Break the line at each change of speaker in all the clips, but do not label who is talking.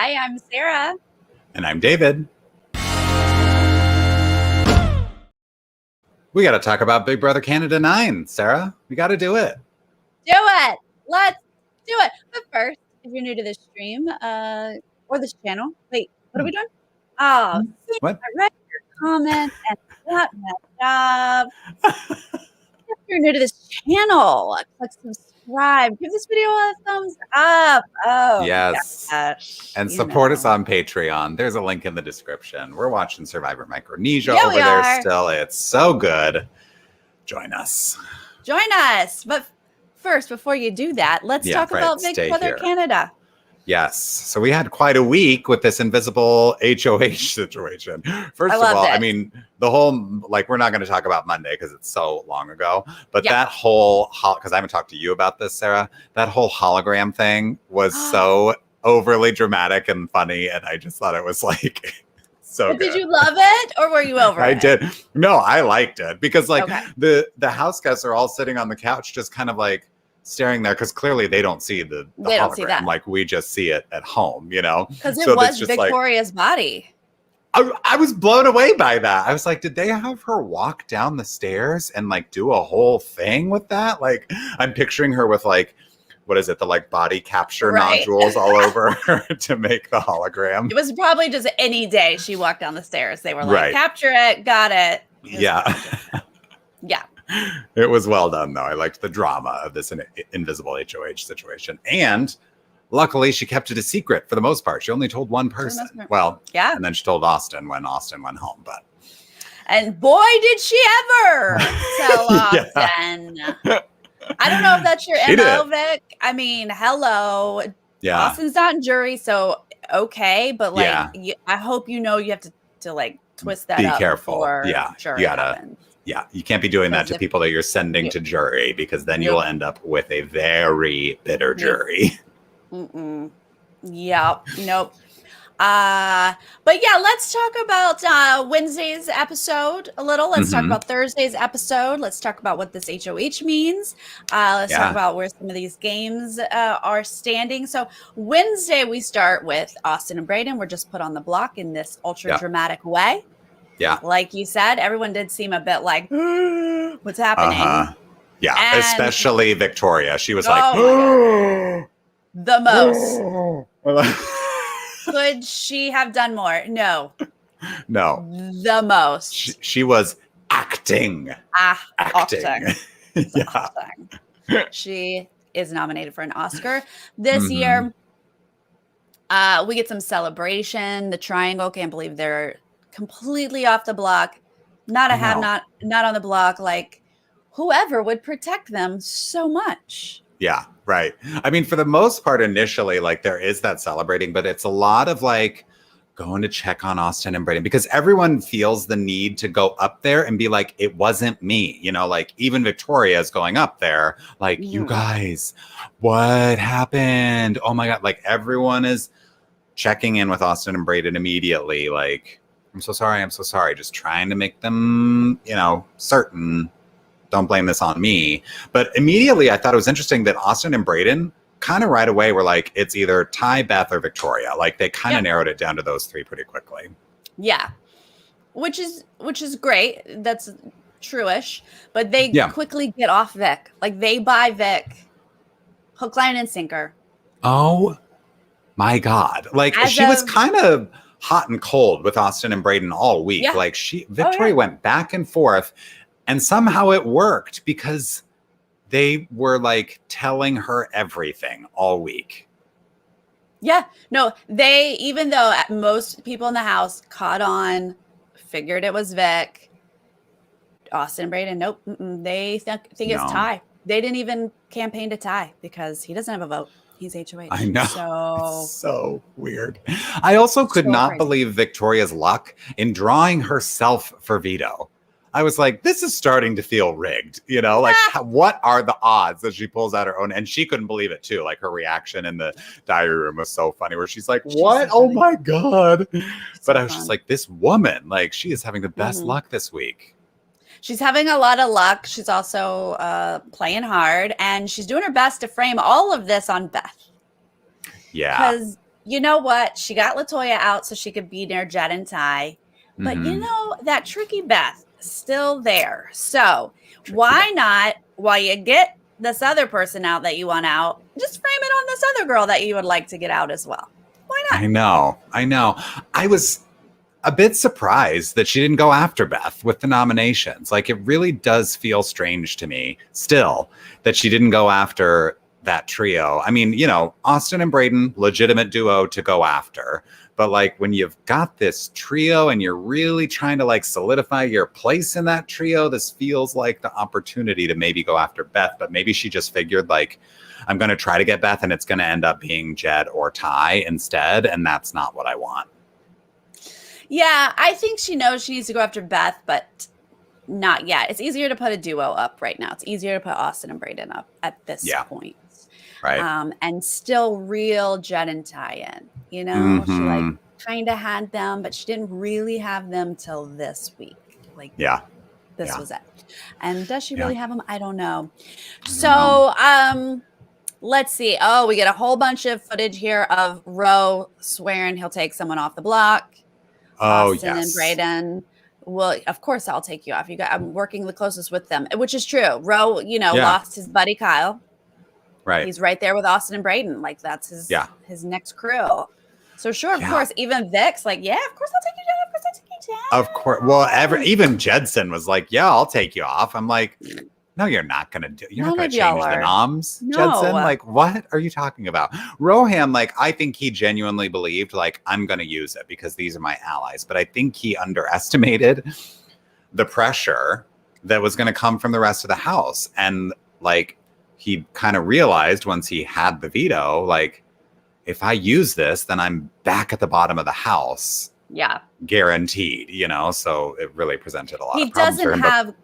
Hi, I'm Sarah.
And I'm David. We got to talk about Big Brother Canada 9, Sarah. We got to do it.
Do it. Let's do it. But first, if you're new to this stream or this channel, wait, what are we doing? Oh, see,
What?
I read your comment and that messed up. If you're new to this channel, click subscribe. Give this video a thumbs up. Oh,
yes.
Gosh,
and support us on Patreon. There's a link in the description. We're watching Survivor Micronesia over there still. It's so good. Join us.
Join us. But first, before you do that, let's talk about Big Brother Canada.
Yes. So we had quite a week with this invisible HOH situation. First of all, I mean, the whole, like, we're not going to talk about Monday because it's so long ago. But that whole, because I haven't talked to you about this, Sarah, that whole hologram thing was so overly dramatic and funny. And I just thought it was like so good.
Did you love it or were you over it?
I did. No, I liked it because like the house guests are all sitting on the couch just kind of like staring there because clearly they don't see the hologram. Don't see that. Like we just see it at home, you know?
Because it was Victoria's body.
I was blown away by that. I was like, did they have her walk down the stairs and like do a whole thing with that? Like I'm picturing her with like, what is it? The like body capture nodules all over her to make the hologram.
It was probably just any day she walked down the stairs. They were like, capture it, got it.
Yeah.
Yeah.
It was well done, though. I liked the drama of this invisible HOH situation. And luckily, she kept it a secret for the most part. She only told one person. Well, and then she told Austin when Austin went home.
And boy, did she ever tell Austin. I don't know if that's your MO, Vic. I mean, hello. Yeah. Austin's not in jury, so okay. But like, I hope you know you have to like twist that up.
Be careful. Yeah. You gotta. Yeah, you can't be doing that to people that you're sending to jury because then you will end up with a very bitter jury.
Yep. Nope. But yeah, let's talk about Wednesday's episode a little. Let's talk about Thursday's episode. Let's talk about what this HOH means. Let's talk about where some of these games are standing. So Wednesday, we start with Austin and Brayden. We're just put on the block in this ultra dramatic way.
Yeah.
Like you said, everyone did seem a bit like, what's happening?
Yeah. And especially Victoria. She was like,
the most. Could she have done more? No.
The
most.
She was acting.
Acting. She is nominated for an Oscar this year. We get some celebration. The Triangle can't believe they're completely off the block, not on the block. Like whoever would protect them so much.
Yeah, right. I mean, for the most part, initially, like there is that celebrating, but it's a lot of like going to check on Austin and Brayden because everyone feels the need to go up there and be like, it wasn't me, you know, like even Victoria is going up there, like you guys, what happened? Oh my God. Like everyone is checking in with Austin and Brayden immediately. Like, I'm so sorry. Just trying to make them, you know, certain. Don't blame this on me. But immediately I thought it was interesting that Austin and Brayden kind of right away were like, it's either Ty, Beth, or Victoria. Like they kind of narrowed it down to those three pretty quickly.
Yeah. Which is great. That's true-ish. But they quickly get off Vic. Like they buy Vic hook, line, and sinker.
Oh my God. Like she was kind of hot and cold with Austin and Brayden all week. Yeah. Like Victoria went back and forth and somehow it worked because they were like telling her everything all week.
Yeah, no, even though most people in the house caught on, figured it was Vic, Austin and Brayden, nope. They think it's Ty. They didn't even campaign to Ty because he doesn't have a vote. He's HOH.
I know. It's so weird. I also could not believe Victoria's luck in drawing herself for Veto. I was like, this is starting to feel rigged. You know, like what are the odds that she pulls out her own? And she couldn't believe it too. Like her reaction in the diary room was so funny where she's like, what? Oh my God. But I was just like, this woman, like she is having the best luck this week.
She's having a lot of luck. She's also playing hard, and she's doing her best to frame all of this on Beth.
Yeah.
Because, you know what? She got LaToya out so she could be near Jed and Ty. But you know, that tricky Beth is still there. So why not, while you get this other person out that you want out, just frame it on this other girl that you would like to get out as well? Why not?
I know. I was a bit surprised that she didn't go after Beth with the nominations. Like, it really does feel strange to me still that she didn't go after that trio. I mean, you know, Austin and Braden, legitimate duo to go after. But like, when you've got this trio and you're really trying to like solidify your place in that trio, this feels like the opportunity to maybe go after Beth. But maybe she just figured like, I'm going to try to get Beth and it's going to end up being Jed or Ty instead. And that's not what I want.
Yeah, I think she knows she needs to go after Beth, but not yet. It's easier to put a duo up right now. It's easier to put Austin and Braden up at this point.
Right.
And still reel Jed and Ty in. You know, she like kind of had them, but she didn't really have them till this week. Like, this was it. And does she really have them? I don't know. So, let's see. Oh, we get a whole bunch of footage here of Roe swearing he'll take someone off the block. Austin and Braden. Well, of course I'll take you off. I'm working the closest with them, which is true. Roe, you know, lost his buddy Kyle. Right. He's right there with Austin and Braden. Like, that's his next crew. So sure, of course, even Vic's like, yeah, of course I'll take you down. Of course I'll take you down.
Of course. Well, even Jedson was like, yeah, I'll take you off. I'm like, no, you're not going to do. You're not going to change the noms, Jedson. Like, what are you talking about? Rohan, like, I think he genuinely believed, like, I'm going to use it because these are my allies. But I think he underestimated the pressure that was going to come from the rest of the house. And, like, he kind of realized once he had the veto, like, if I use this, then I'm back at the bottom of the house.
Yeah.
Guaranteed, you know? So it really presented a lot of problems
for him. He doesn't have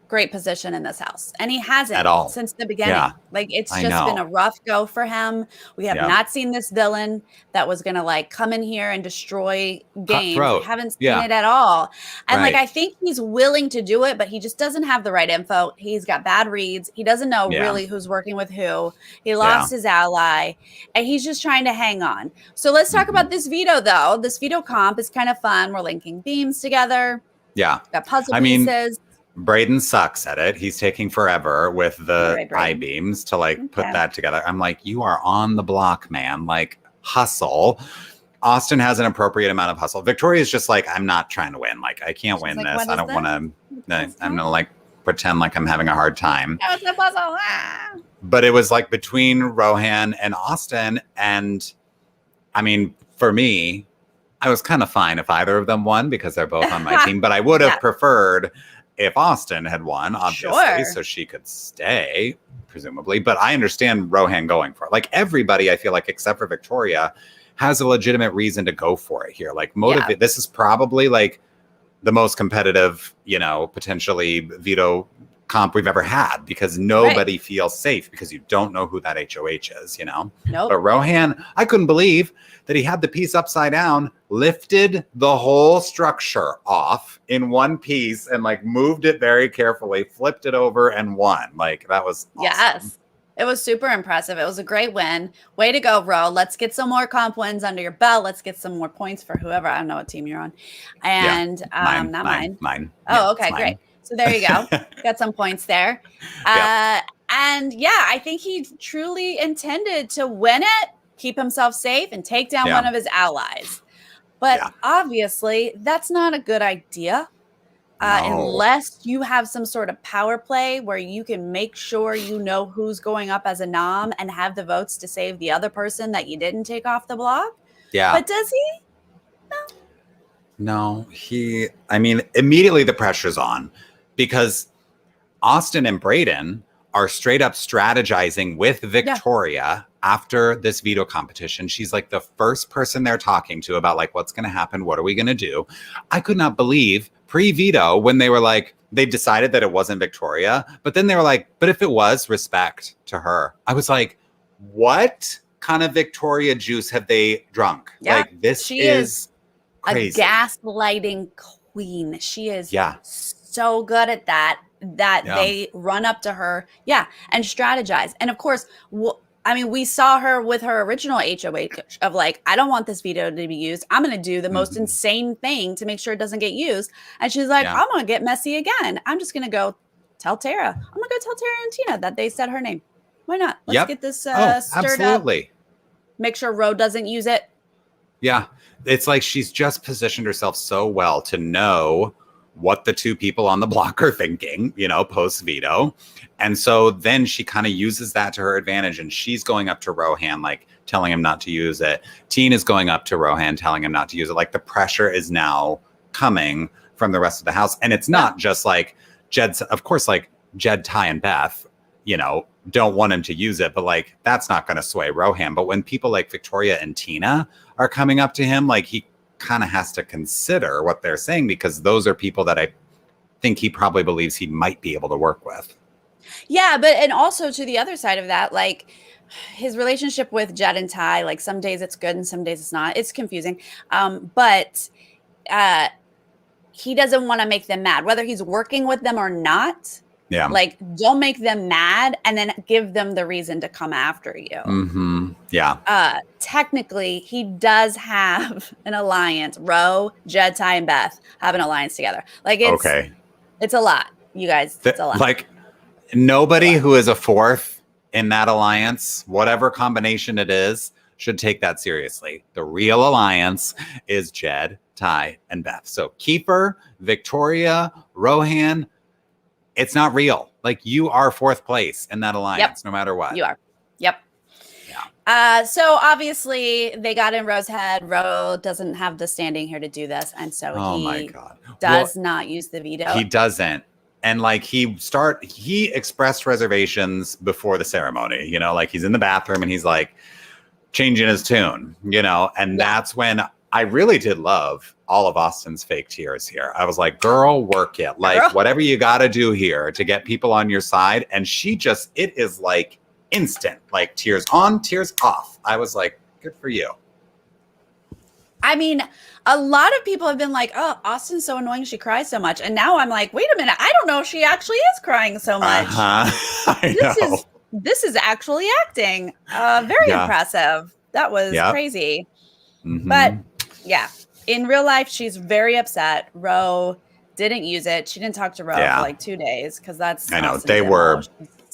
great position in this house, and he hasn't
at all
since the beginning. Like, it's just been a rough go for him. We have not seen this villain that was gonna like come in here and destroy games. We haven't seen it at all. And like, I think he's willing to do it, but he just doesn't have the right info. He's got bad reads. He doesn't know really who's working with who. He lost his ally, and he's just trying to hang on. So let's talk about this veto, though. This veto comp is kind of fun. We're linking themes together. Got puzzle pieces.
Braden sucks at it. He's taking forever with the I-beams to like put that together. I'm like, you are on the block, man. Like, hustle. Austin has an appropriate amount of hustle. Victoria's just like, I'm not trying to win. Like, I can't win this. I don't want to. I'm going to like pretend like I'm having a hard time.
That was the puzzle.
But it was like between Rohan and Austin. And I mean, for me, I was kind of fine if either of them won because they're both on my team. But I would have preferred if Austin had won, obviously, so she could stay, presumably. But I understand Rohan going for it. Like, everybody, I feel like, except for Victoria, has a legitimate reason to go for it here. Like, this is probably like the most competitive, you know, potentially veto comp we've ever had because nobody feels safe because you don't know who that HOH is, you know? But Rohan, I couldn't believe that he had the piece upside down, lifted the whole structure off in one piece and like moved it very carefully, flipped it over and won. Like, that was awesome.
Yes. It was super impressive. It was a great win. Way to go, Ro. Let's get some more comp wins under your belt. Let's get some more points for whoever. I don't know what team you're on. And mine. Oh, okay, great. So there you go. Got some points there. And yeah, I think he truly intended to win it, keep himself safe, and take down one of his allies. But obviously, that's not a good idea. Unless you have some sort of power play where you can make sure you know who's going up as a nom and have the votes to save the other person that you didn't take off the block. Yeah. But does he?
No, I mean, immediately the pressure's on because Austin and Braden are straight up strategizing with Victoria after this veto competition. She's like the first person they're talking to about like, what's going to happen? What are we going to do? I could not believe pre-veto when they were like, they decided that it wasn't Victoria, but then they were like, but if it was, respect to her. I was like, what kind of Victoria juice have they drunk?
Yeah,
like, this is crazy.
A gaslighting queen. She is so good at that they run up to her and strategize. And of course, I mean, we saw her with her original HOH of like, I don't want this veto to be used. I'm going to do the most insane thing to make sure it doesn't get used. And she's like, I'm going to get messy again. I'm just going to go tell Tara. I'm going to go tell Tara and Tina that they said her name. Why not? Let's get this stirred up. Make sure Ro doesn't use it.
Yeah. It's like she's just positioned herself so well to know what the two people on the block are thinking, you know, post veto. And so then she kind of uses that to her advantage, and she's going up to Rohan, like telling him not to use it. Teen is going up to Rohan, telling him not to use it. Like the pressure is now coming from the rest of the house. And it's not just like Jed's, of course, like Jed, Ty, and Beth, you know, don't want him to use it, but like that's not going to sway Rohan. But when people like Victoria and Tina are coming up to him, like he kind of has to consider what they're saying, because those are people that I think he probably believes he might be able to work with.
Yeah, but and also to the other side of that, like his relationship with Jed and Ty, like some days it's good and some days it's not. It's confusing. But he doesn't want to make them mad, whether he's working with them or not.
Yeah.
Like, don't make them mad and then give them the reason to come after you.
Yeah.
Technically, he does have an alliance. Ro, Jed, Ty, and Beth have an alliance together. Like, it's a lot, you guys. It's a lot.
Like, nobody who is a fourth in that alliance, whatever combination it is, should take that seriously. The real alliance is Jed, Ty, and Beth. So Kiefer, Victoria, Rohan, it's not real. Like, you are fourth place in that alliance, no matter what.
You are. Yep. Yeah. So obviously they got in Ro's head. Ro doesn't have the standing here to do this. And so he does not use the veto.
He doesn't. And like he expressed reservations before the ceremony, you know, like he's in the bathroom and he's like changing his tune, you know, and that's when I really did love all of Austin's fake tears here. I was like, girl, work it. Like, whatever you got to do here to get people on your side. And it is like instant, like tears on, tears off. I was like, good for you.
I mean, a lot of people have been like, oh, Austin's so annoying. She cries so much. And now I'm like, wait a minute. I don't know if she actually is crying so much. This is actually acting. Very impressive. That was crazy. But yeah, in real life, she's very upset. Ro didn't use it. She didn't talk to Ro for like 2 days because that's.
I know they were.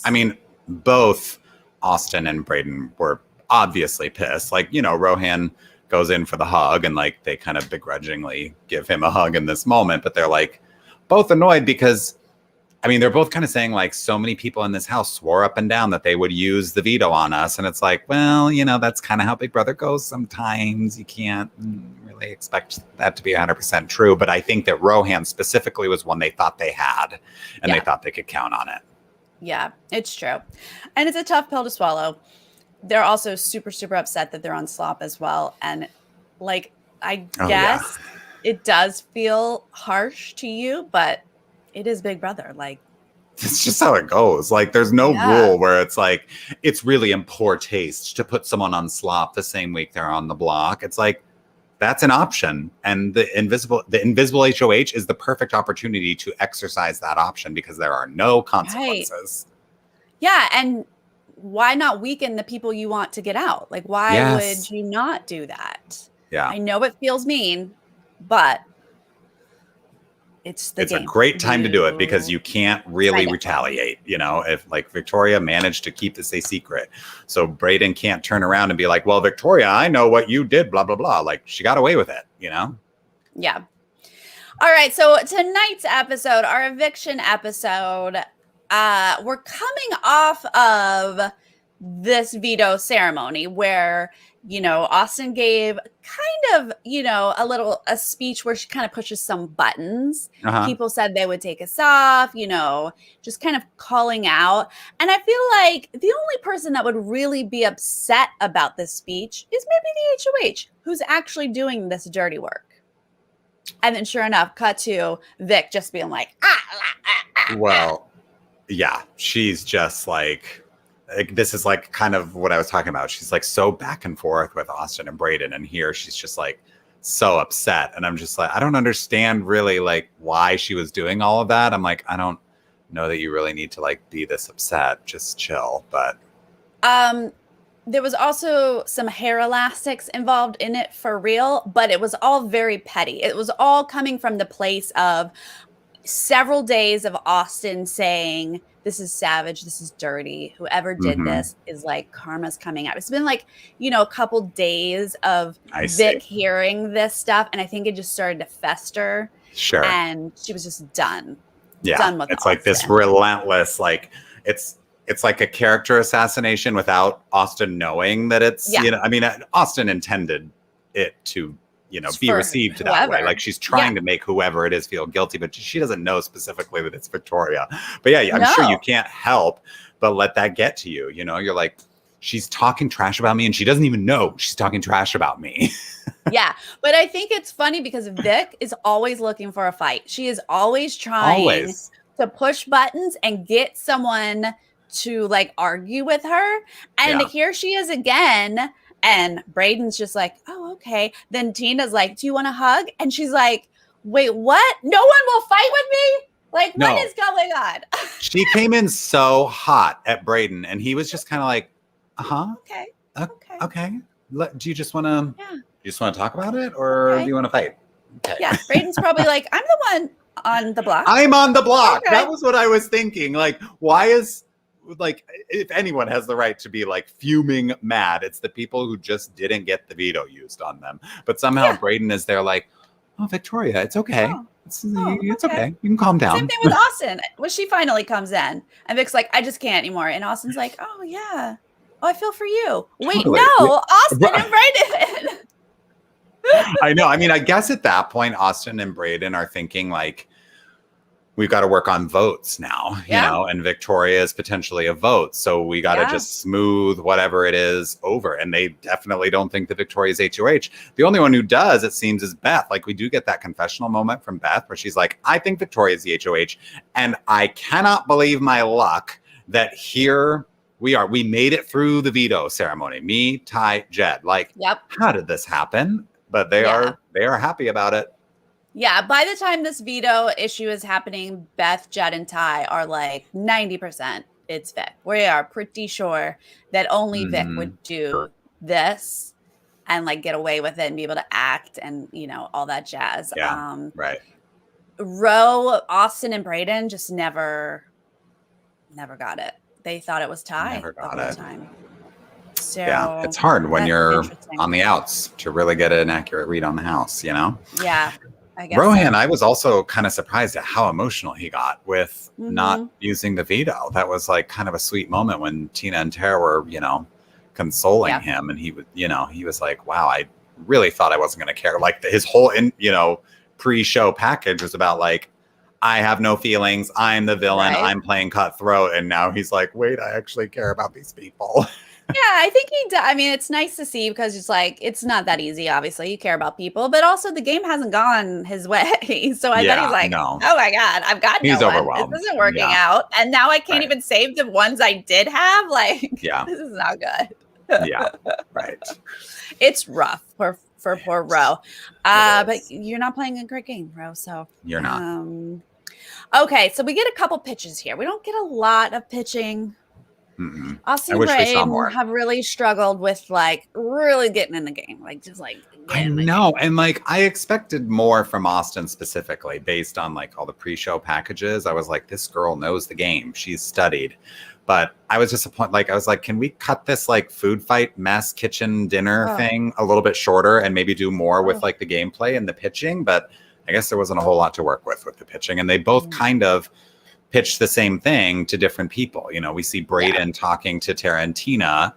I mean, both Austin and Brayden were obviously pissed. Like, you know, Rohan goes in for the hug and like they kind of begrudgingly give him a hug in this moment, but they're like both annoyed because I mean, they're both kind of saying like so many people in this house swore up and down that they would use the veto on us. And it's like, well, you know, that's kind of how Big Brother goes sometimes. You can't really expect that to be 100% true. But I think that Rohan specifically was one they thought they had and they thought they could count on it.
Yeah, it's true. And it's a tough pill to swallow. They're also super, super upset that they're on slop as well. And like, I guess it does feel harsh to you, but it is Big Brother. Like,
it's just how it goes. Like, there's no rule where it's like, it's really in poor taste to put someone on slop the same week they're on the block. It's like, that's an option. And the invisible HOH is the perfect opportunity to exercise that option because there are no consequences.
Right. Yeah. And why not weaken the people you want to get out? Like, why would you not do that?
Yeah.
I know it feels mean, but it's
a great time to do it because you can't really retaliate, you know, if like Victoria managed to keep this a secret. So Brayden can't turn around and be like, well, Victoria, I know what you did, blah, blah, blah. Like, she got away with it, you know?
Yeah. All right. So tonight's episode, our eviction episode, we're coming off of this veto ceremony where, you know, Austin gave kind of, you know, a speech where she kind of pushes some buttons. People said they would take us off, you know, just kind of calling out. And I feel like the only person that would really be upset about this speech is maybe the HOH, who's actually doing this dirty work. And then sure enough, cut to Vic just being like,
well, yeah, she's just like, this is like kind of what I was talking about. She's like so back and forth with Austin and Brayden, and here she's just like so upset. And I'm just like, I don't understand really like why she was doing all of that. I'm like, I don't know that you really need to like be this upset. Just chill. But
there was also some hair elastics involved in it for real, but it was all very petty. It was all coming from the place of several days of Austin saying, "This is savage, this is dirty. Whoever did
Mm-hmm.
this is like karma's coming out." It's been like, a couple days of
I
Vic
see.
hearing this stuff, and I think it just started to fester,
Sure.
and she was just done.
Yeah.
Done with
It's like this
Austin.
relentless, like it's like a character assassination without Austin knowing that it's,
Yeah.
I mean, Austin intended it to, be
For
received that way.
whoever.
Like she's trying to make whoever it is feel guilty, but she doesn't know specifically that it's Victoria. But yeah, I'm sure you can't help but let that get to you. You're like, she's talking trash about me and she doesn't even know she's talking trash about me.
Yeah, but I think it's funny because Vic is always looking for a fight. She is always trying to push buttons and get someone to like argue with her. And here she is again. And Braden's just like, "Oh, okay." Then Tina's like, "Do you want a hug?" And she's like, "Wait, what? No one will fight with me? Like, what is going on?"
She came in so hot at Braden and he was just kind of like, "Uh-huh. Okay. Do you just want to...
Yeah.
You just want to talk about it or do you want to fight?" Okay.
Yeah, Braden's probably like, "I'm the one on the block.
I'm on the block."
Okay.
That was what I was thinking. Like, why is, like, if anyone has the right to be like fuming mad, it's the people who just didn't get the veto used on them. But somehow Braden is there like, "Oh, Victoria, it's okay. It's okay. You can calm down."
Same thing with Austin. When she finally comes in and Vic's like, "I just can't anymore." And Austin's like, "Oh, yeah. Oh, I feel for you." Wait,
Totally.
no, Austin and Braden.
I know. I mean, I guess at that point, Austin and Braden are thinking like, we've got to work on votes now, and Victoria is potentially a vote. So we got to just smooth whatever it is over. And they definitely don't think that Victoria is HOH. The only one who does, it seems, is Beth. Like we do get that confessional moment from Beth where she's like, "I think Victoria is the HOH. And I cannot believe my luck that here we are. We made it through the veto ceremony. Me, Ty, Jed. Like, how did this happen?" But they are happy about it.
Yeah, by the time this veto issue is happening, Beth, Jed, and Ty are like 90% it's Vic. We are pretty sure that only Vic would do this and like get away with it and be able to act and all that jazz.
Yeah, right.
Ro, Austin, and Braden just never got it. They thought it was Ty
Never got
the whole
it.
time. So
yeah, it's hard when you're on the outs to really get an accurate read on the house,
Yeah, I guess.
Rohan, I was also kind of surprised at how emotional he got with not using the veto. That was like kind of a sweet moment when Tina and Tara were, consoling him, and he would, he was like, "Wow, I really thought I wasn't going to care." Like his whole, pre-show package was about like, "I have no feelings. I'm the villain.
Right.
I'm playing cutthroat." And now he's like, "Wait, I actually care about these people."
Yeah, I think he does. I mean, it's nice to see because it's like, it's not that easy, obviously. You care about people, but also the game hasn't gone his way. So I bet he's like, "Oh my God, I've got no one.
Overwhelmed.
This isn't working out. And now I can't even save the ones I did have. Like, this is not good."
Yeah, right.
It's rough for poor Ro. But you're not playing a great game, Ro. So
you're not.
Okay, so we get a couple pitches here. We don't get a lot of pitching. Austin and Braden have really struggled with like really getting in the game, like just like
I know, and like I expected more from Austin specifically based on like all the pre-show packages. I was like, this girl knows the game; she's studied. But I was disappointed. Like I was like, can we cut this like food fight, mess, kitchen, dinner thing a little bit shorter and maybe do more with like the gameplay and the pitching? But I guess there wasn't a whole lot to work with the pitching, and they both kind of pitch the same thing to different people. We see Braden talking to Tara and Tina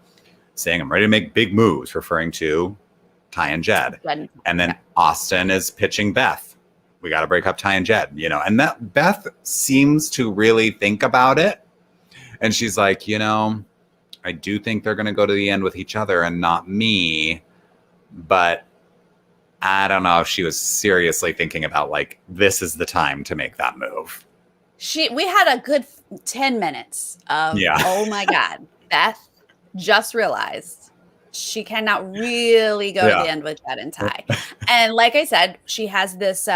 saying, "I'm ready to make big moves," referring to Ty and Jed. And then Austin is pitching Beth. "We got to break up Ty and Jed," and that Beth seems to really think about it. And she's like, "I do think they're going to go to the end with each other and not me. But I don't know if she was seriously thinking about like, this is the time to make that move."
We had a good 10 minutes of, oh my God, Beth just realized she cannot really go to the end with Jed and Ty. And like I said, she has this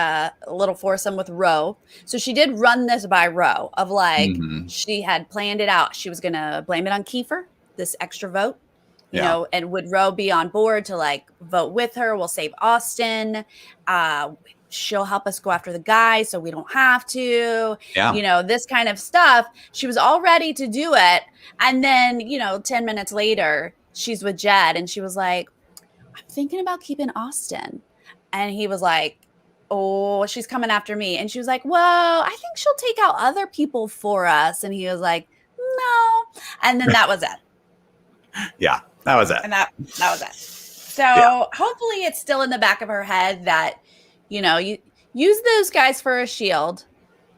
little foursome with Ro. So she did run this by Ro of like, she had planned it out. She was going to blame it on Kiefer, this extra vote. you know, and would Ro be on board to like vote with her? We'll save Austin. She'll help us go after the guy so we don't have to, you know, this kind of stuff. She was all ready to do it. And then, you know, 10 minutes later, she's with Jed and she was like, I'm thinking about keeping Austin. And he was like, oh, she's coming after me. And she was like, well, I think she'll take out other people for us. And he was like, no. And then that was it.
Yeah, that was it.
And that was it. So hopefully it's still in the back of her head that, you know, you use those guys for a shield,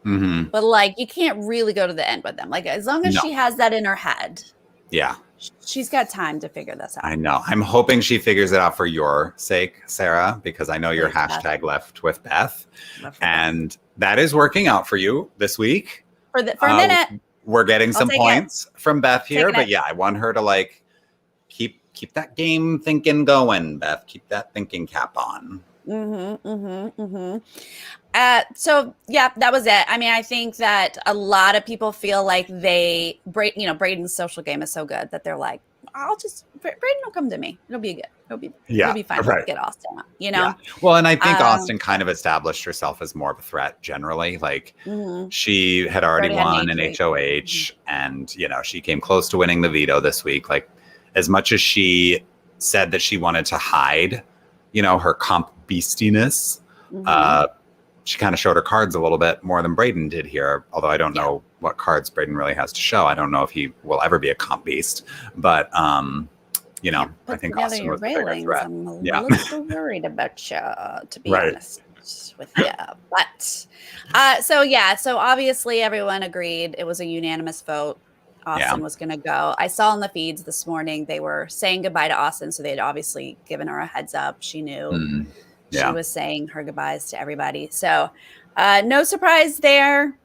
but like you can't really go to the end with them. Like as long as she has that in her head, she's got time to figure this out.
I know. I'm hoping she figures it out for your sake, Sarah, because I know you're hashtag left with Beth, and that is working out for you this week.
For a minute,
we're getting some points from Beth here, but yeah, I want her to like keep that game thinking going, Beth. Keep that thinking cap on.
So yeah, that was it. I mean, I think that a lot of people feel like Braden's social game is so good that they're like, Braden will come to me. It'll be good. It'll be fine. Right. Get Austin, you know? Yeah.
Well, and I think Austin kind of established herself as more of a threat generally. Like she had already won an HOH and, you know, she came close to winning the veto this week. Like as much as she said that she wanted to hide, you know, her comp beastiness, she kind of showed her cards a little bit more than Braden did here. Although I don't know what cards Braden really has to show. I don't know if he will ever be a comp beast, but you know, I think Austin was the bigger threat.
I'm a little worried about you, to be honest with you. But so obviously everyone agreed it was a unanimous vote. Austin was going to go. I saw in the feeds this morning they were saying goodbye to Austin, so they'd obviously given her a heads up. She knew she was saying her goodbyes to everybody. So no surprise there.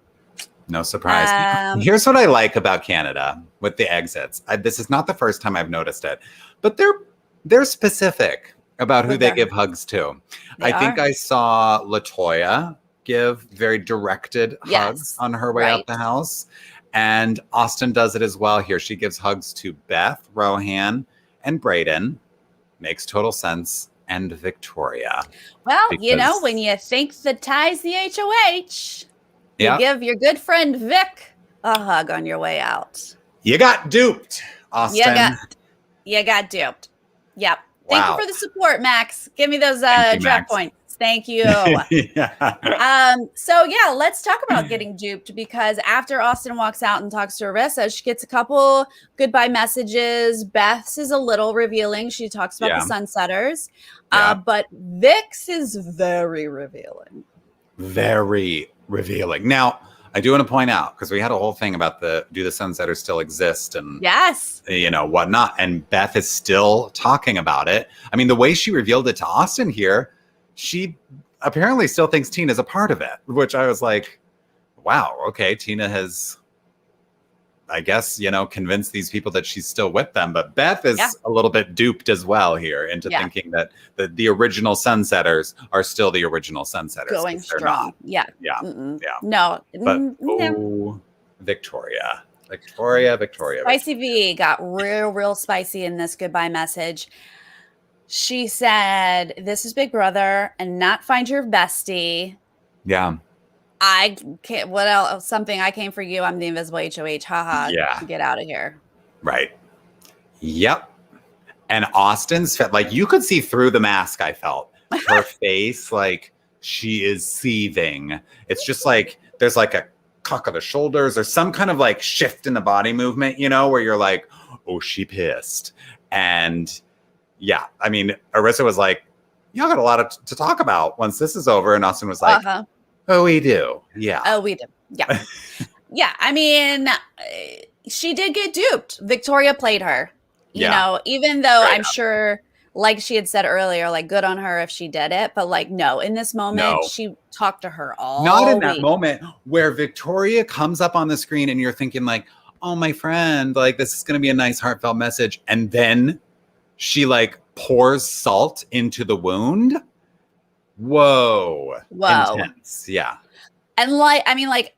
No surprise. Here's what I like about Canada with the exits. This is not the first time I've noticed it, but they're specific about who they give hugs to. I think I saw LaToya give very directed hugs on her way out the house. And Austin does it as well here. She gives hugs to Beth, Rohan, and Braden. Makes total sense. And Victoria.
Well, you know, when you think the tie's the HOH, you give your good friend Vic a hug on your way out.
You got duped, Austin.
You got duped. Yep. Thank you for the support, Max. Give me those draft points. Thank you. So yeah, let's talk about getting duped, because after Austin walks out and talks to Arissa, she gets a couple goodbye messages. Beth's is a little revealing. She talks about the Sunsetters, but Vic's is very revealing. Very
revealing. Now, I do want to point out, because we had a whole thing about do the Sunsetters still exist and you know, whatnot. And Beth is still talking about it. I mean, the way she revealed it to Austin here, she apparently still thinks Tina's a part of it, which I was like, wow, okay, Tina has, I guess, you know, convinced these people that she's still with them. But Beth is a little bit duped as well here into thinking that the original Sunsetters are still the original Sunsetters.
Going strong. Yeah. No.
But Victoria.
Spicy V got real spicy in this goodbye message. She said, this is Big Brother and not find your bestie.
Yeah.
I can't, what else? Something, I came for you. I'm the invisible HOH. Haha. Yeah. Get out of here.
Right. Yep. And Austin's, like, you could see through the mask, I felt. Her face, like, she is seething. It's just like, there's like a cock of the shoulders or some kind of like shift in the body movement, you know, where you're like, oh, she pissed. And yeah, I mean, Arissa was like, y'all got a lot to talk about once this is over. And Austin was like, oh, we do. Yeah.
Oh, we do. Yeah. Yeah. I mean, she did get duped. Victoria played her, you know, even though I'm sure, like she had said earlier, like good on her if she did it. But like, no, in this moment, she talked to her all
Not in that moment where Victoria comes up on the screen and you're thinking like, oh, my friend, like this is going to be a nice heartfelt message. And then she like pours salt into the wound. Whoa. Intense. Yeah.
And like, I mean, like,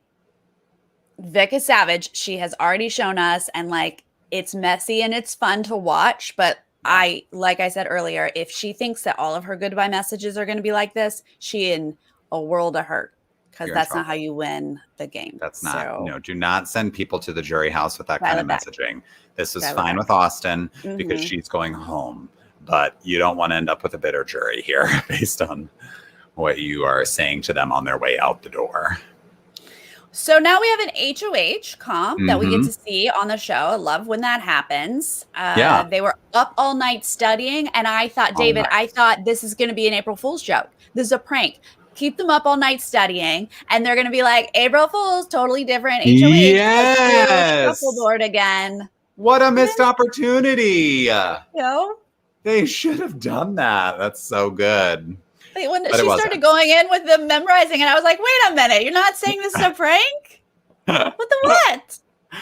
Vic is savage. She has already shown us. And like, It's messy and it's fun to watch, but like I said earlier, if she thinks that all of her goodbye messages are going to be like this, she in a world of hurt, because that's not how you win the game.
That's not, do not send people to the jury house with that kind of messaging. This is fine with Austen because she's going home, but you don't want to end up with a bitter jury here based on what you are saying to them on their way out the door.
So now we have an HOH comp that we get to see on the show. I love when that happens. They were up all night studying, and I thought, David, I thought this is going to be an April Fool's joke. This is a prank. Keep them up all night studying, and they're going to be like, April Fool's, totally different. HOH.
Yes.
Shuffleboard again.
What a missed opportunity. They should have done that. That's so good.
When she started going in with the memorizing, and I was like, wait a minute, you're not saying this is a prank? What the what?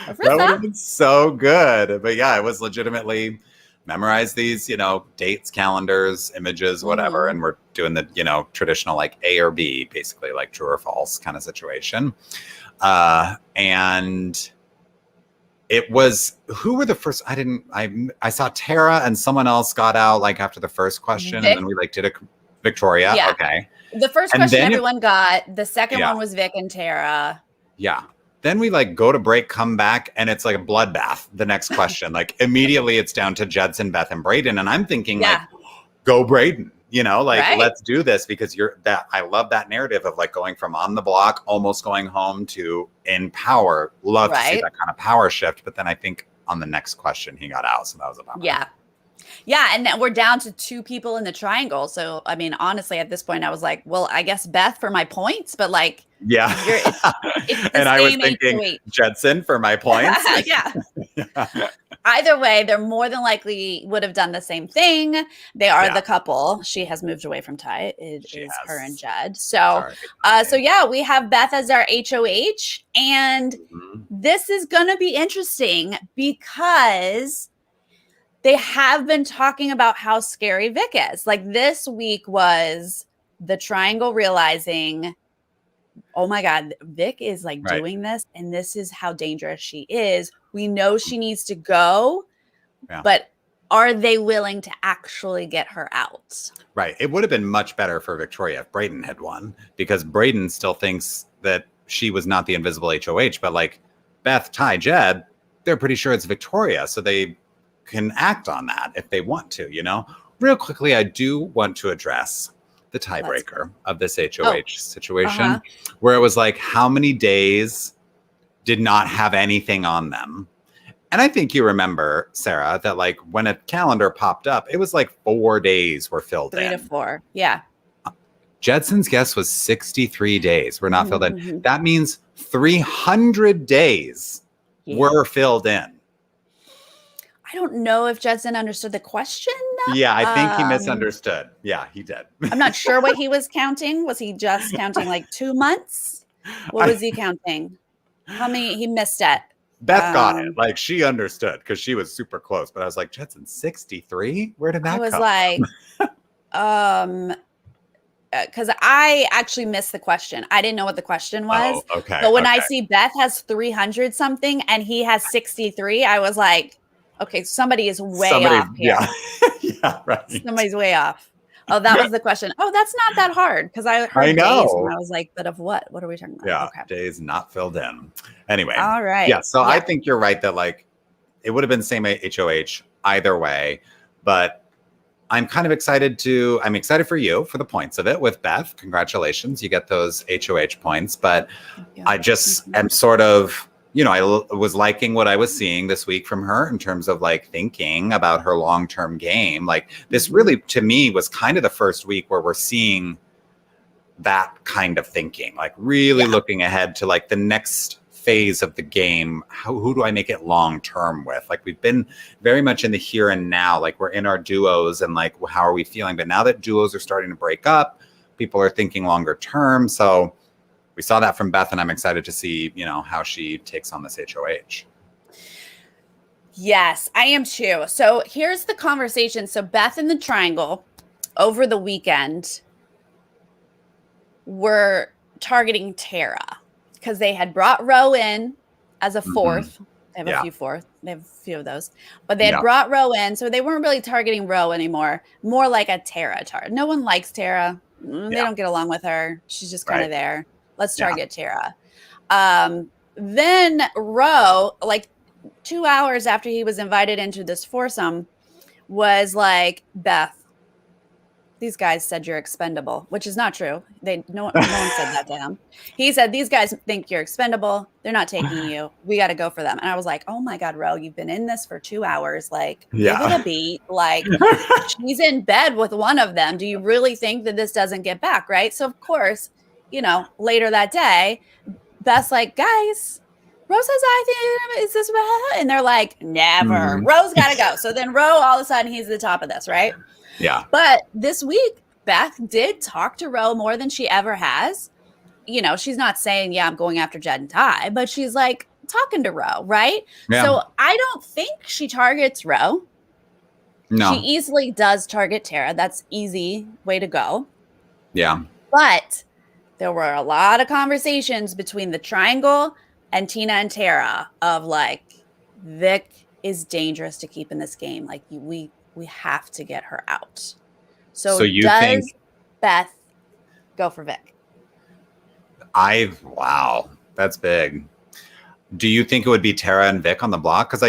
That would have been so good. But yeah, it was legitimately memorize these, dates, calendars, images, whatever. And we're doing the, traditional like A or B, basically like true or false kind of situation. And it was, who were the first? I saw Tara and someone else got out like after the first question. And then we like did a Victoria. Yeah. Okay.
The first question everyone got. The second one was Vic and Tara.
Yeah. Then we like go to break, come back, and it's like a bloodbath. The next question, like immediately it's down to Judson, Beth, and Brayden. And I'm thinking like, go Brayden, let's do this, because I love that narrative of like going from on the block, almost going home, to in power. Love to see that kind of power shift. But then I think on the next question he got out. So that was a bummer.
Yeah. Yeah, and we're down to 2 people in the triangle. So, I mean, honestly, at this point, I was like, well, I guess Beth for my points, but like, it's
and I was thinking Judson for my points.
Either way, they're more than likely would have done the same thing. They are the couple. She has moved away from Ty. It is her and Jed. So, we have Beth as our HOH, and this is going to be interesting because they have been talking about how scary Vic is. Like this week was the triangle realizing, oh my God, Vic is like doing this, and this is how dangerous she is. We know she needs to go, but are they willing to actually get her out?
Right. It would have been much better for Victoria if Brayden had won, because Brayden still thinks that she was not the invisible HOH, but like Beth, Ty, Jed, they're pretty sure it's Victoria. So they can act on that if they want to, Real quickly, I do want to address the tiebreaker of this HOH situation, where it was like, how many days did not have anything on them? And I think you remember, Sarah, that like when a calendar popped up, it was like 4 days were filled in.
3 to 4. Yeah.
Judson's guess was 63 days were not filled in. That means 300 days were filled in.
I don't know if Judson understood the question.
Yeah, I think he misunderstood. Yeah, he did.
I'm not sure what he was counting. Was he just counting like 2 months? What was he counting? How many? He missed it.
Beth got it. Like she understood because she was super close. But I was like, Judson, 63? Where did that come from?
I was like, because I actually missed the question. I didn't know what the question was.
Oh, okay.
But when I see Beth has 300 something and he has 63, I was like, okay, somebody is way off here.
Yeah, right.
Somebody's way off. Oh, that was the question. Oh, that's not that hard, because I heard days and I was like, but of what? What are we talking about?
Yeah, days not filled in. Anyway.
All right.
Yeah, so I think you're right that like it would have been the same HOH either way, but I'm kind of excited I'm excited for you for the points of it with Beth. Congratulations. You get those HOH points, but I just am sort of, I was liking what I was seeing this week from her in terms of like thinking about her long-term game. Like this really, to me, was kind of the first week where we're seeing that kind of thinking, like really looking ahead to like the next phase of the game. Who do I make it long-term with? Like we've been very much in the here and now, like we're in our duos and like, how are we feeling? But now that duos are starting to break up, people are thinking longer term. So we saw that from Beth, and I'm excited to see, how she takes on this HOH.
Yes, I am too. So here's the conversation. So Beth and the triangle over the weekend were targeting Tara because they had brought Ro in as a fourth They have a few fourth. They have a few of those. But they had brought Ro in, so they weren't really targeting Ro anymore. More like a Tara target. No one likes Tara. They don't get along with her. She's just kind of there. Let's target Tara. Then Ro, like 2 hours after he was invited into this foursome, was like, Beth, these guys said you're expendable, which is not true. No one said that to him. He said, these guys think you're expendable. They're not taking you. We got to go for them. And I was like, oh my God, Ro, you've been in this for 2 hours. Like, give it a beat. Like, she's in bed with one of them. Do you really think that this doesn't get back? Right. So, of course, later that day, Beth's like, guys, Ro says, I think, is this bad? And they're like, never. Ro's got to go. So then Ro, all of a sudden, he's at the top of this, right?
Yeah.
But this week, Beth did talk to Ro more than she ever has. She's not saying, I'm going after Jed and Ty, but she's like talking to Ro, right? Yeah. So I don't think she targets Ro. No. She easily does target Tara. That's easy way to go.
Yeah.
But there were a lot of conversations between the Triangle and Tina and Tara of like, Vic is dangerous to keep in this game. Like we have to get her out. So you think Beth go for Vic?
Wow, that's big. Do you think it would be Tara and Vic on the block? Because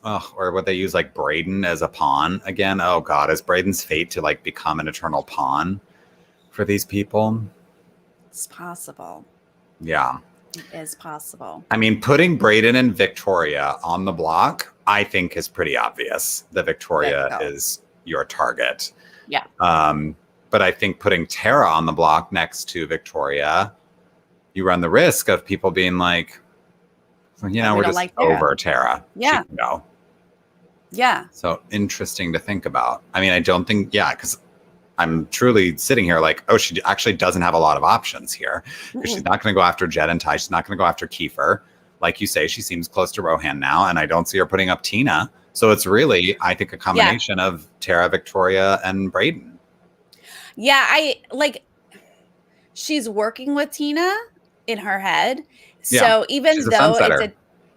or would they use like Brayden as a pawn again? Oh God, is Brayden's fate to like become an eternal pawn for these people?
It's possible.
Yeah.
It is possible.
I mean, putting Brayden and Victoria on the block, I think is pretty obvious that Victoria is your target.
Yeah.
But I think putting Tara on the block next to Victoria, you run the risk of people being like, we're just like over Tara.
Yeah.
She can go.
Yeah.
So interesting to think about. I mean, I don't think, because I'm truly sitting here like, she actually doesn't have a lot of options here. Because she's not going to go after Jed and Ty. She's not going to go after Kiefer. Like you say, she seems close to Rohan now, and I don't see her putting up Tina. So it's really, I think, a combination of Tara, Victoria, and Brayden.
Yeah, she's working with Tina in her head. So even though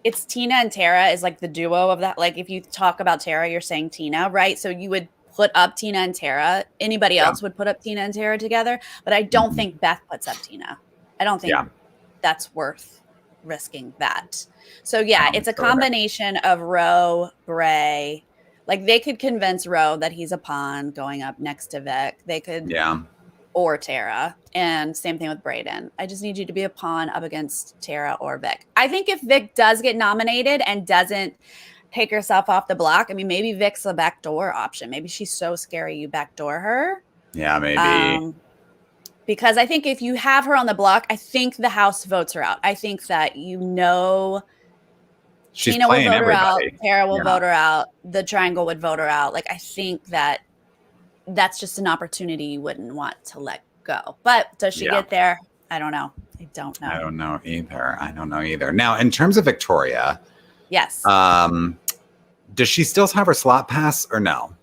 it's Tina and Tara is like the duo of that. Like if you talk about Tara, you're saying Tina, right? So you would put up Tina and Tara. Anybody else would put up Tina and Tara together. But I don't think Beth puts up Tina. I don't think that's worth risking that. So it's a combination of Ro, Bray. Like they could convince Ro that he's a pawn going up next to Vic. They could, or Tara, and same thing with Brayden. I just need you to be a pawn up against Tara or Vic. I think if Vic does get nominated and doesn't take herself off the block, I mean, maybe Vic's a backdoor option. Maybe she's so scary you backdoor her.
Yeah, maybe.
Because I think if you have her on the block, I think the house votes her out. I think that
she's
Tina will vote
everybody.
her out. Tara will vote her out. The Triangle would vote her out. Like, I think that that's just an opportunity you wouldn't want to let go. But does she get there? I don't know. I don't know.
I don't know either. Now, in terms of Victoria.
Yes.
Does she still have her slot pass or no?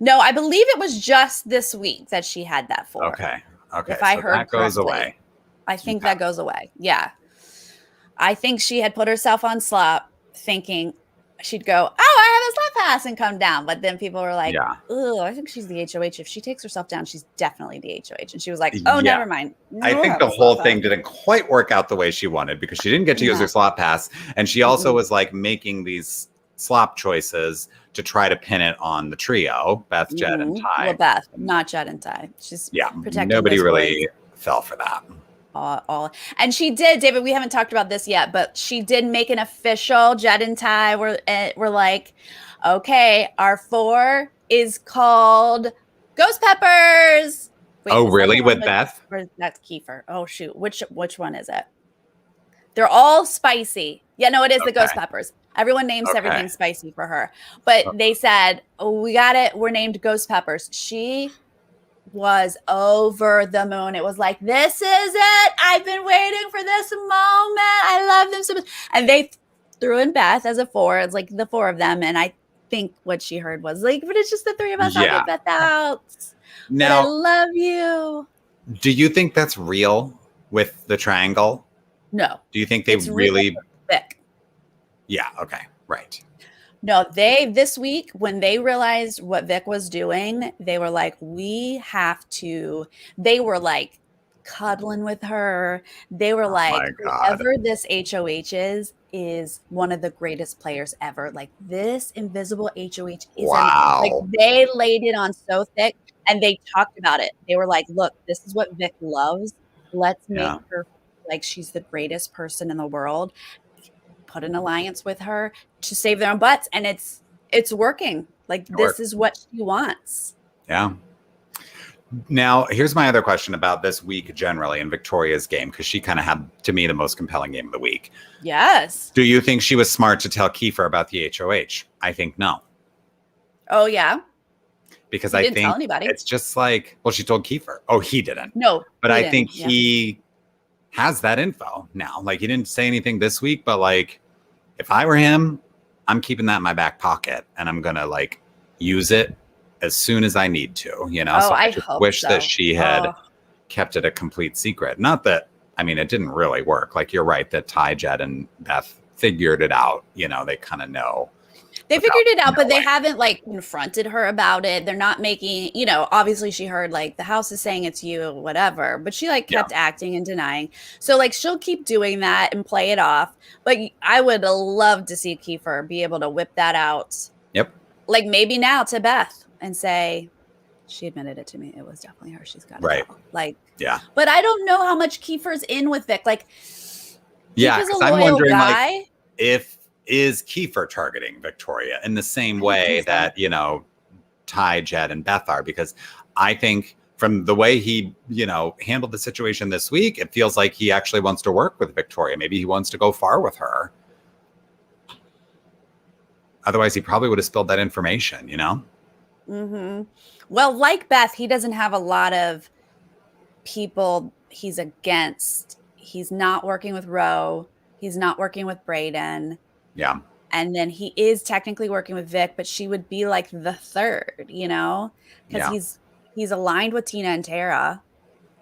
No, I believe it was just this week that she had that for.
Okay.
If I heard
that goes away.
I think that goes away. Yeah. I think she had put herself on slop thinking she'd go, I have a slot pass and come down. But then people were like, oh, I think she's the HOH. If she takes herself down, she's definitely the HOH. And she was like, never mind.
I think the whole thing didn't quite work out the way she wanted because she didn't get to use her slot pass. And she also was like making these slop choices to try to pin it on the trio, Beth, Jed, and Ty.
Well, Beth, not Jed and Ty. She's protecting
nobody really fell for that.
And she did, David, we haven't talked about this yet, but she did make an official. Jed and Ty were like, okay, our 4 is called Ghost Peppers.
Wait, really? With Beth?
That's Kiefer. Oh, shoot. Which one is it? They're all spicy. Yeah, no, it is the Ghost Peppers. Everyone names everything spicy for her. But they said, we got it. We're named Ghost Peppers. She was over the moon. It was like, this is it. I've been waiting for this moment. I love them so much. And they threw in Beth as a 4. It's like the 4 of them. And I think what she heard was like, but it's just the 3 of us. I'll get Beth out. Now, but I love you.
Do you think that's real with the Triangle?
No.
Do you think they really...
Vic.
Yeah. Okay. Right.
No, this week, when they realized what Vic was doing, they were like, they were like cuddling with her. They were
Oh
like,
my God.
whoever this HOH is one of the greatest players ever. Like, this invisible HOH like,
Wow.
they laid it on so thick and they talked about it. They were like, look, this is what Vic loves. Let's make
Yeah.
her like she's the greatest person in the world. Put an alliance with her to save their own butts, and it's working. Like,
It
this
worked.
is what she wants.
Yeah. Now, here's my other question about this week generally in Victoria's game, because she kind of had, to me, the most compelling game of the week.
Yes.
Do you think she was smart to tell Kiefer about the HOH? I think no.
Oh yeah.
Because
He
I
didn't
think
tell anybody.
it's just like, well, she told Kiefer. Oh, he didn't.
No,
But
he
I
didn't.
think
Yeah.
he has that info now. Like, he didn't say anything this week, but like, if I were him, I'm keeping that in my back pocket and I'm going to like use it as soon as I need to, you know?
Oh,
So I
I
just
hope
wish
so.
that she had
Oh.
kept it a complete secret. Not that, I mean, it didn't really work. Like, you're right that Ty, Jed, and Beth figured it out. You know, they kind of know.
They figured it out, but they
knowing.
haven't like confronted her about it. They're not making, obviously she heard like the house is saying it's you, whatever, but she like kept acting and denying. So like she'll keep doing that and play it off. But I would love to see Kiefer be able to whip that out.
Yep.
Like maybe now to Beth and say, she admitted it to me. It was definitely her. She's got it all. Like,
yeah.
But I don't know how much Kiefer's in with Vic. Like,
yeah,
Kiefer's a
I'm
loyal
wondering,
guy.
like, is Kiefer targeting Victoria in the same way that, Ty, Jed, and Beth are? Because I think from the way he, handled the situation this week, it feels like he actually wants to work with Victoria. Maybe he wants to go far with her. Otherwise, he probably would have spilled that information,
Mm-hmm. Well, like Beth, he doesn't have a lot of people he's against. He's not working with Ro. He's not working with Brayden.
Yeah.
And then he is technically working with Vic, but she would be like the third, because he's aligned with Tina and Tara.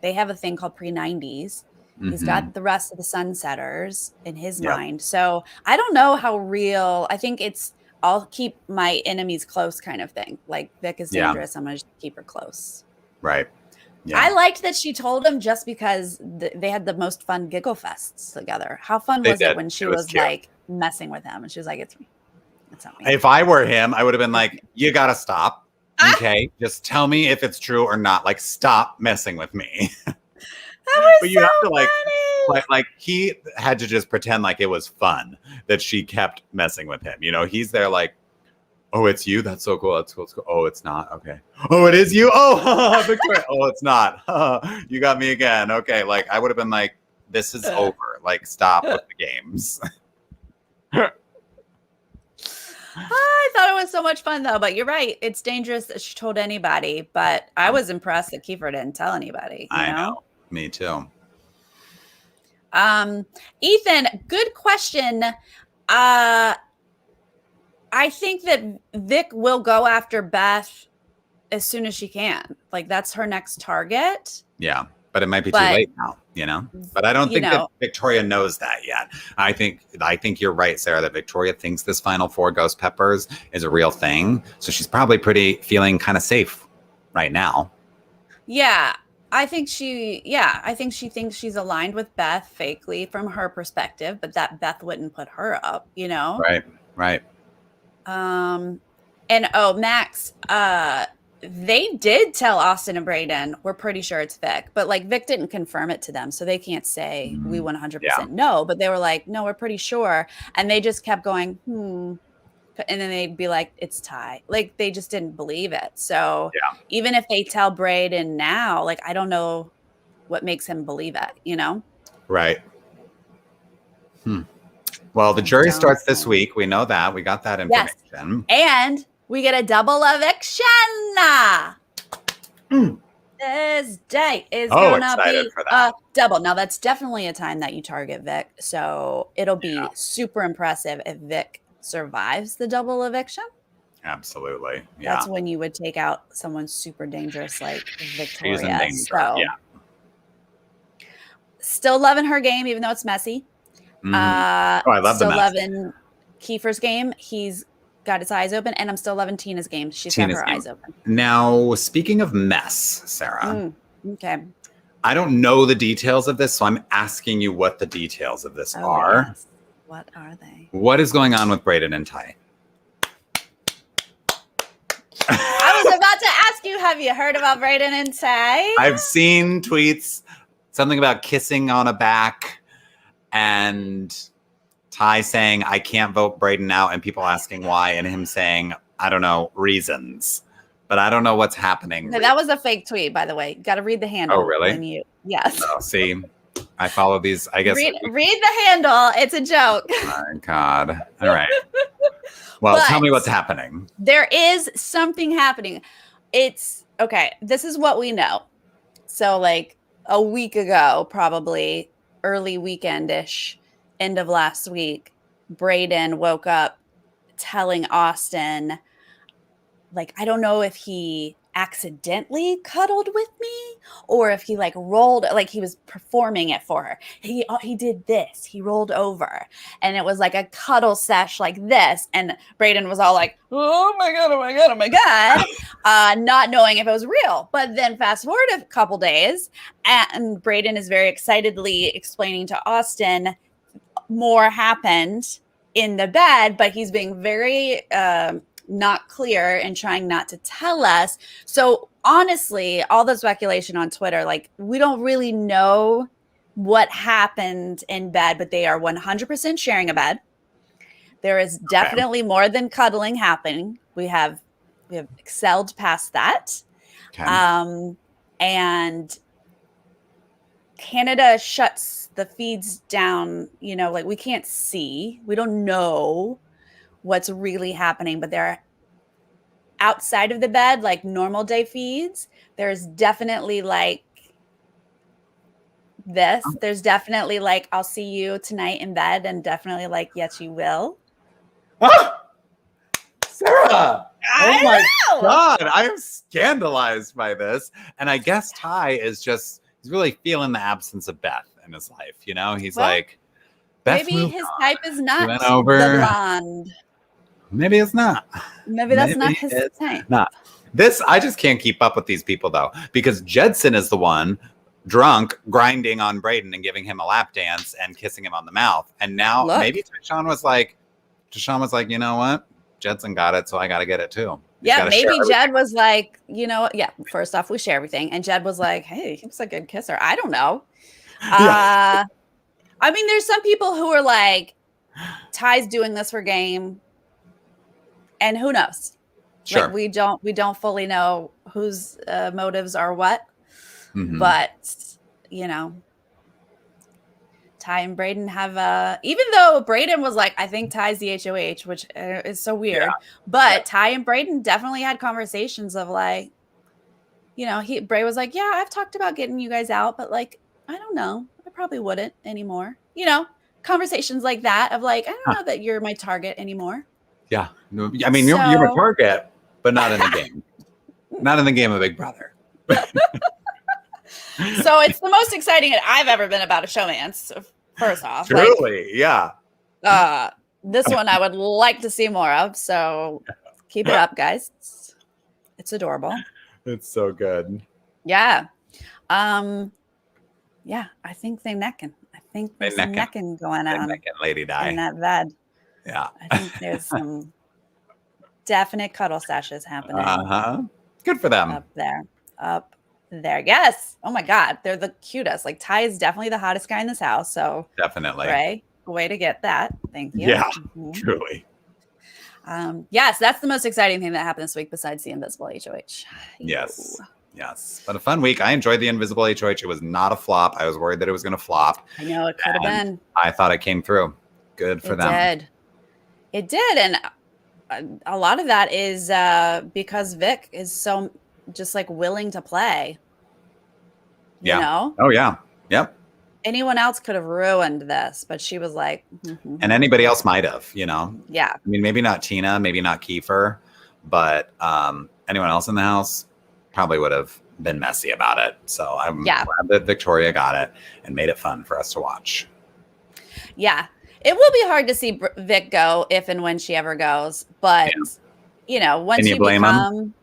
They have a thing called pre-90s. He's got the rest of the Sunsetters in his mind. So I don't know how real. I think it's I'll keep my enemies close kind of thing. Like Vic is dangerous. I'm going to keep her close.
Right. Yeah.
I liked that she told him just because they had the most fun giggle fests together. How fun was it when she was like messing with him and she was like, it's me. It's not me.
If I were him, I would have been like, you got to stop. Okay. Just tell me if it's true or not. Like, stop messing with me.
That was
but you
so
have to
funny.
like he had to just pretend like it was fun that she kept messing with him. He's there like, oh, it's you. That's so cool. That's cool. It's cool. Oh, it's not. Okay. Oh, it is you. Oh, Victoria. Oh, it's not. You got me again. Okay. Like, I would have been like, this is over. Like, stop with the games.
I thought it was so much fun though, but you're right. It's dangerous that she told anybody, but I was impressed that Kiefer didn't tell anybody.
I know. Me too.
Ethan, good question. I think that Vic will go after Beth as soon as she can. Like, that's her next target.
Yeah, but it might be too late now, But I don't think that Victoria knows that yet. I think you're right, Sarah, that Victoria thinks this Final Four Ghost Peppers is a real thing. So she's probably feeling kind of safe right now.
Yeah. I think she thinks she's aligned with Beth fakely from her perspective, but that Beth wouldn't put her up,
Right.
And Max, they did tell Austin and Brayden, we're pretty sure it's Vic, but like Vic didn't confirm it to them. So they can't say we 100% know, but they were like, no, we're pretty sure. And they just kept going, and then they'd be like, it's Ty. Like, they just didn't believe it. So even if they tell Brayden now, like, I don't know what makes him believe it,
Right. Well, the jury starts this week. We know that. We got that information.
Yes. And we get a double eviction. This day is gonna be a double. Now, that's definitely a time that you target Vic. So it'll be super impressive if Vic survives the double eviction.
Absolutely. Yeah.
That's when you would take out someone super dangerous like Victoria. So, still loving her game, even though it's messy.
I love
still
the mess.
loving Kiefer's game, he's got his eyes open, and I'm still loving Tina's game. She's got her eyes open.
Now, speaking of mess, Sarah.
Okay.
I don't know the details of this, so I'm asking you what the details of this are.
Yes. What are they?
What is going on with Brayden and Ty?
I was about to ask you, have you heard about Brayden and Ty?
I've seen tweets, something about kissing on a back, and Ty saying, I can't vote Brayden out, and people asking why, and him saying, I don't know, reasons. But I don't know what's happening.
No, that was a fake tweet, by the way. Got to read the handle.
Oh, really?
Yes.
Oh, see, I follow these, I guess.
Read the handle. It's a joke.
Oh, my God. All right. Well, tell me what's happening.
There is something happening. It's, okay, this is what we know. So, like, a week ago, probably, early weekend-ish, end of last week, Brayden woke up telling Austin, like, I don't know if he accidentally cuddled with me or if he like rolled, like he was performing it for her. He did this. He rolled over and it was like a cuddle sesh like this. And Brayden was all like, oh my God, oh my God, oh my God. Not knowing if it was real. But then fast forward a couple days and Brayden is very excitedly explaining to Austin more happened in the bed, but he's being very not clear and trying not to tell us. So honestly, all the speculation on Twitter, like we don't really know what happened in bed, but they are 100% sharing a bed. There is definitely more than cuddling happening. We have excelled past that.
Okay.
And Canada shuts the feeds down, you know, like we can't see. We don't know what's really happening, but they're outside of the bed, like normal day feeds. There's definitely like this. There's definitely like, I'll see you tonight in bed, and definitely like, yes, you will.
Sarah! Oh my God, I am scandalized by this. And I guess Ty is he's really feeling the absence of Beth in his life. You know, he's like, Beth,
maybe his type is not
the
blonde.
Maybe it's not.
Maybe that's not his type.
Not. This, I just can't keep up with these people though, because Jedson is the one drunk, grinding on Brayden and giving him a lap dance and kissing him on the mouth. And now maybe Deshaun was like, you know what? Jedson got it, so I got to get it too.
Yeah, maybe Jed was like, you know what? Yeah, first off, we share everything. And Jed was like, hey, he was a good kisser. I don't know. I mean, there's some people who are like, Ty's doing this for game. And who knows?
Sure.
Like, we don't fully know whose motives are what.
Mm-hmm.
But, you know, Ty and Brayden have even though Brayden was like, I think Ty's the HOH, which is so weird. Yeah. But Ty and Brayden definitely had conversations of like, you know, Bray was like, yeah, I've talked about getting you guys out, but like, I don't know. I probably wouldn't anymore. You know, conversations like that of like, I don't know that you're my target anymore.
Yeah. I mean, you're a target, but not in the game. Not in the game of Big Brother.
So it's the most exciting I've ever been about a showmance, first off.
Truly, yeah.
This one I would like to see more of, so keep it up, guys. It's adorable.
It's so good.
Yeah. Yeah, I think they're necking. I think there's some necking going on.
Lady Di.
In that bed.
Yeah.
I think there's some definite cuddle sessions happening.
Uh-huh. Good for them.
Up there. Yes. Oh my God. They're the cutest. Like Ty is definitely the hottest guy in this house. So
definitely.
Ray, way to get that. Thank you.
Yeah, truly.
Yes, that's the most exciting thing that happened this week besides the Invisible HOH.
Yes. Yes. But a fun week. I enjoyed the Invisible HOH. It was not a flop. I was worried that it was going to flop.
I know it could have been.
I thought it came through. Good for them.
It did. And a lot of that is because Vic is so just like willing to play.
Yeah.
You know?
Oh, yeah. Yep.
Anyone else could have ruined this, but she was like,
and anybody else might have, you know?
Yeah.
I mean, maybe not Tina, maybe not Kiefer, but anyone else in the house probably would have been messy about it. So I'm glad that Victoria got it and made it fun for us to watch.
Yeah. It will be hard to see Vic go if and when she ever goes, but once you become,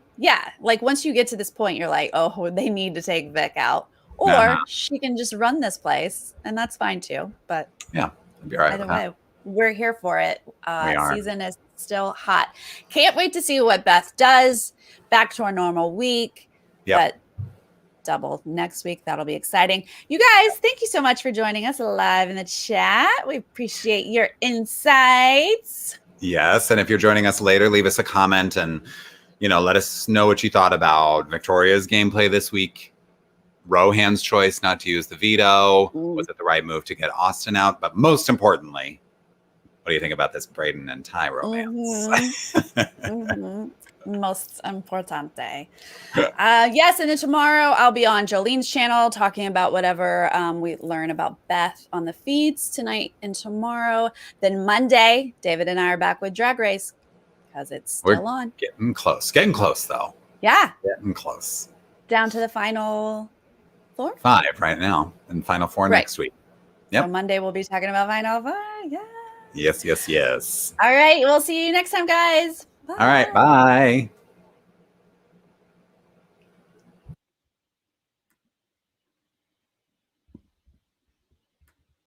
like once you get to this point, you're like, oh, they need to take Vic out, or she can just run this place, and that's fine too. But
yeah, I'd be all right
either
with that.
way, we're here for it.
We are.
Season is still hot. Can't wait to see what Beth does. Back to our normal week, but double next week. That'll be exciting. You guys, thank you so much for joining us live in the chat. We appreciate your insights.
Yes, and if you're joining us later, leave us a comment and let us know what you thought about Victoria's gameplay this week. Rohan's choice not to use the veto. Was it the right move to get Austin out? But most importantly, what do you think about this Brayden and Ty romance?
Most importante. Yes, and then tomorrow I'll be on Jolene's channel talking about whatever we learn about Beth on the feeds tonight and tomorrow. Then Monday, David and I are back with Drag Race because it's still on.
Getting close though.
Yeah.
Getting close.
Down to the final 4?
5 right now and final 4 next week. Yep.
So Monday we'll be talking about final 5. Yeah.
Yes.
All right. We'll see you next time, guys.
Bye. All right. Bye.